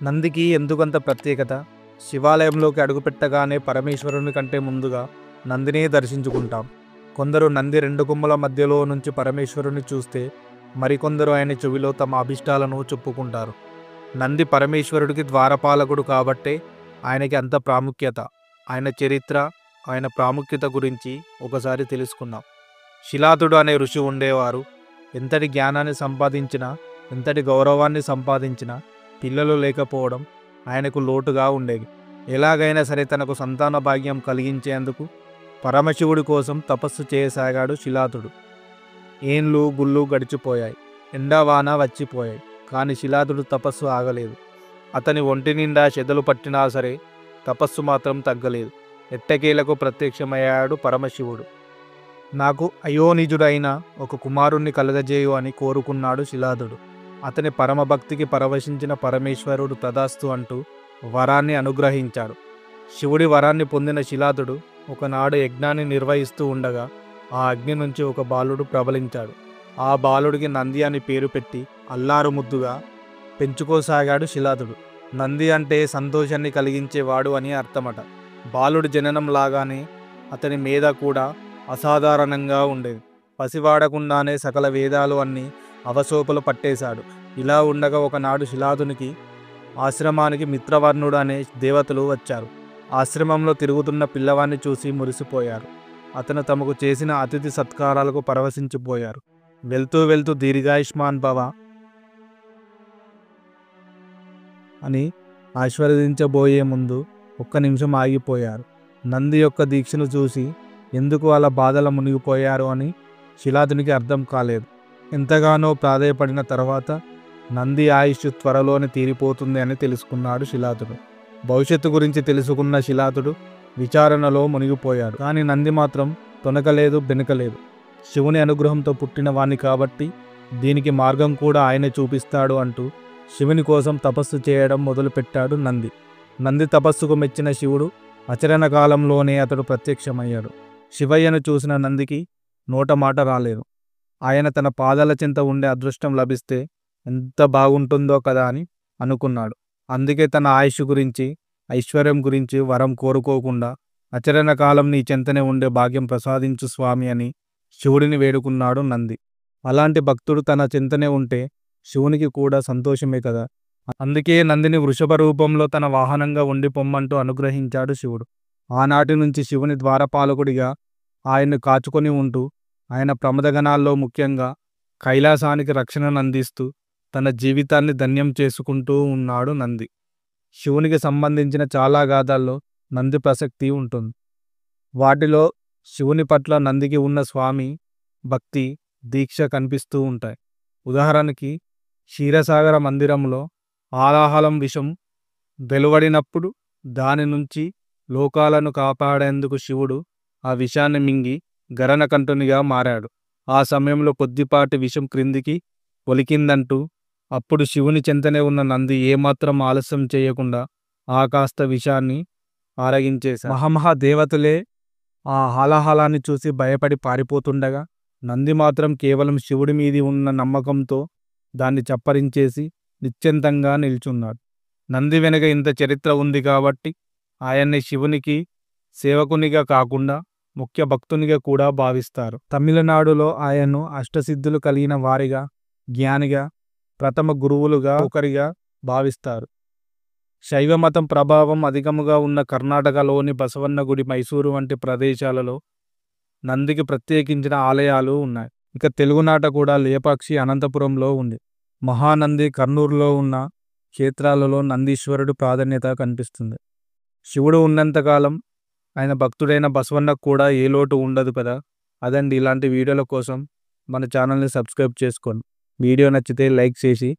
నందికి ఎందుకంత ప్రత్యేకత? శివాలయంలోకి అడుగుపెట్టగానే పరమేశ్వరుని కంటే ముందుగా నందినే దర్శించుకుంటాం. కొందరు నంది రెండు కొమ్ముల మధ్యలో నుంచి పరమేశ్వరుని చూస్తే, మరికొందరు ఆయన చెవిలో తమ అభిష్టాలను చెప్పుకుంటారు. నంది పరమేశ్వరుడికి ద్వారపాలకుడు కాబట్టే ఆయనకి అంత ప్రాముఖ్యత. ఆయన చరిత్ర, ఆయన ప్రాముఖ్యత గురించి ఒకసారి తెలుసుకుందాం. శిలాతుడు అనే ఋషి ఉండేవారు. ఎంతటి జ్ఞానాన్ని సంపాదించినా, ఎంతటి గౌరవాన్ని సంపాదించినా పిల్లలు లేకపోవడం ఆయనకు లోటుగా ఉండేది. ఎలాగైనా సరే తనకు సంతాన భాగ్యం కలిగించేందుకు పరమశివుడి కోసం తపస్సు చేయసాగాడు శిలాతుడు. ఏండ్లు గుళ్ళు గడిచిపోయాయి. ఎండావాన వచ్చిపోయాయి. కానీ శిలాతుడు తపస్సు ఆగలేదు. అతని ఒంటి నిండా చెదలు పట్టినా సరే తపస్సు మాత్రం తగ్గలేదు. ఎట్టకేలకు ప్రత్యక్షమయ్యాడు పరమశివుడు. నాకు అయోనిజుడైన ఒక కుమారుణ్ణి కలగజేయు అని కోరుకున్నాడు శిలాతుడు. అతని పరమభక్తికి పరవశించిన పరమేశ్వరుడు తదాస్తు అంటూ వరాన్ని అనుగ్రహించాడు. శివుడి వరాన్ని పొందిన శిలాతుడు ఒకనాడు యజ్ఞాన్ని నిర్వహిస్తూ ఉండగా ఆ అగ్ని నుంచి ఒక బాలుడు ప్రబలించాడు. ఆ బాలుడికి నంది అని పేరు పెట్టి అల్లారు ముద్దుగా పెంచుకోసాగాడు శిలాతుడు. నంది అంటే సంతోషాన్ని కలిగించేవాడు అని అర్థమట. బాలుడి జననం లాగానే అతని మీద కూడా అసాధారణంగా ఉండేది. పసివాడకుండానే సకల వేదాలు అన్నీ అవసోపలు పట్టేశాడు. ఇలా ఉండగా ఒకనాడు శిలాతునికి ఆశ్రమానికి మిత్రవర్ణుడు అనే దేవతలు వచ్చారు. ఆశ్రమంలో తిరుగుతున్న పిల్లవాన్ని చూసి మురిసిపోయారు. అతను తమకు చేసిన అతిథి సత్కారాలకు పరవశించిపోయారు. వెళ్తూ వెళ్తూ దీర్ఘాయుష్మాన్ భవ అని ఆశీర్వదించబోయే ముందు ఒక్క నిమిషం ఆగిపోయారు. నంది యొక్క దీక్షను చూసి ఎందుకు అలా బాధల మునిగిపోయారు అని శిలాతునికి అర్థం కాలేదు. ఎంతగానో ప్రాధేయపడిన తర్వాత నంది ఆయుష్ త్వరలోనే తీరిపోతుంది అని తెలుసుకున్నాడు శిలాతుడు. భవిష్యత్తు గురించి తెలుసుకున్న శిలాతుడు విచారణలో మునిగిపోయాడు. కానీ నంది మాత్రం తొనకలేదు, బెనకలేదు. శివుని అనుగ్రహంతో పుట్టిన వాణ్ణి కాబట్టి దీనికి మార్గం కూడా ఆయనే చూపిస్తాడు అంటూ శివుని కోసం తపస్సు చేయడం మొదలుపెట్టాడు నంది. నంది తపస్సుకు మెచ్చిన శివుడు అచరణ కాలంలోనే అతడు ప్రత్యక్షమయ్యాడు. శివయ్యను చూసిన నందికి నోట మాట రాలేదు. ఆయన తన పాదాల చెంత ఉండే అదృష్టం లభిస్తే ఎంత బాగుంటుందో కదా అని అనుకున్నాడు. అందుకే తన ఆయుష్ గురించి, ఐశ్వర్యం గురించి వరం కోరుకోకుండా అచరణ కాలం నీ చెంతనే ఉండే భాగ్యం ప్రసాదించు స్వామి అని శివుడిని వేడుకున్నాడు నంది. అలాంటి భక్తుడు తన చెంతనే ఉంటే శివునికి కూడా సంతోషమే కదా. అందుకే నందిని వృషభ రూపంలో తన వాహనంగా ఉండి పొమ్మంటూ అనుగ్రహించాడు శివుడు. ఆనాటి నుంచి శివుని ద్వారపాలకుడిగా ఆయన్ను కాచుకొని ఉంటూ ఆయన ప్రమదగణాల్లో ముఖ్యంగా కైలాసానికి రక్షణను అందిస్తూ తన జీవితాన్ని ధన్యం చేసుకుంటూ ఉన్నాడు నంది. శివునికి సంబంధించిన చాలా గాథల్లో నంది ప్రసక్తి ఉంటుంది. వాటిలో శివుని పట్ల నందికి ఉన్న స్వామి భక్తి, దీక్ష కనిపిస్తూ ఉంటాయి. ఉదాహరణకి క్షీరసాగర మందిరంలో ఆలాహలం విషం వెలువడినప్పుడు దాని నుంచి లోకాలను కాపాడేందుకు శివుడు ఆ విషాన్ని మింగి గరనకంఠునిగా మారాడు. ఆ సమయంలో కొద్దిపాటి విషం క్రిందికి ఒలికిందంటూ అప్పుడు శివుని చెంతనే ఉన్న నంది ఏమాత్రం ఆలస్యం చేయకుండా ఆ కాస్త విషాన్ని ఆరగించేశాడు. మహామహా దేవతలే ఆ హాలాహలాన్ని చూసి భయపడి పారిపోతుండగా నంది మాత్రం కేవలం శివుడి మీది ఉన్న నమ్మకంతో దాన్ని చప్పరించేసి నిశ్చింతంగా నిల్చున్నాడు. నంది వెనుక ఇంత చరిత్ర ఉంది కాబట్టి ఆయన్ని శివునికి సేవకునిగా కాకుండా ముఖ్య భక్తునిగా కూడా భావిస్తారు. తమిళనాడులో ఆయన్ను అష్టసిద్ధులు కలిగిన వారిగా, జ్ఞానిగా, ప్రథమ గురువులుగా ఒకరిగా భావిస్తారు. శైవమతం ప్రభావం అధికముగా ఉన్న కర్ణాటకలోని బసవన్న గుడి, మైసూరు వంటి ప్రదేశాలలో నందికి ప్రత్యేకించిన ఆలయాలు ఉన్నాయి. ఇక తెలుగునాట కూడా లేపాక్షి అనంతపురంలో ఉంది. మహానంది కర్నూలులో ఉన్న క్షేత్రాలలో నందీశ్వరుడు ప్రాధాన్యత కనిపిస్తుంది. శివుడు ఉన్నంతకాలం ఆయన భక్తుడైన బసవన్నకు కూడా ఏ లోటు ఉండదు కదా. అదండి, ఇలాంటి వీడియోల కోసం మన ఛానల్ని సబ్స్క్రైబ్ చేసుకోండి. వీడియో నచ్చితే లైక్ చేసి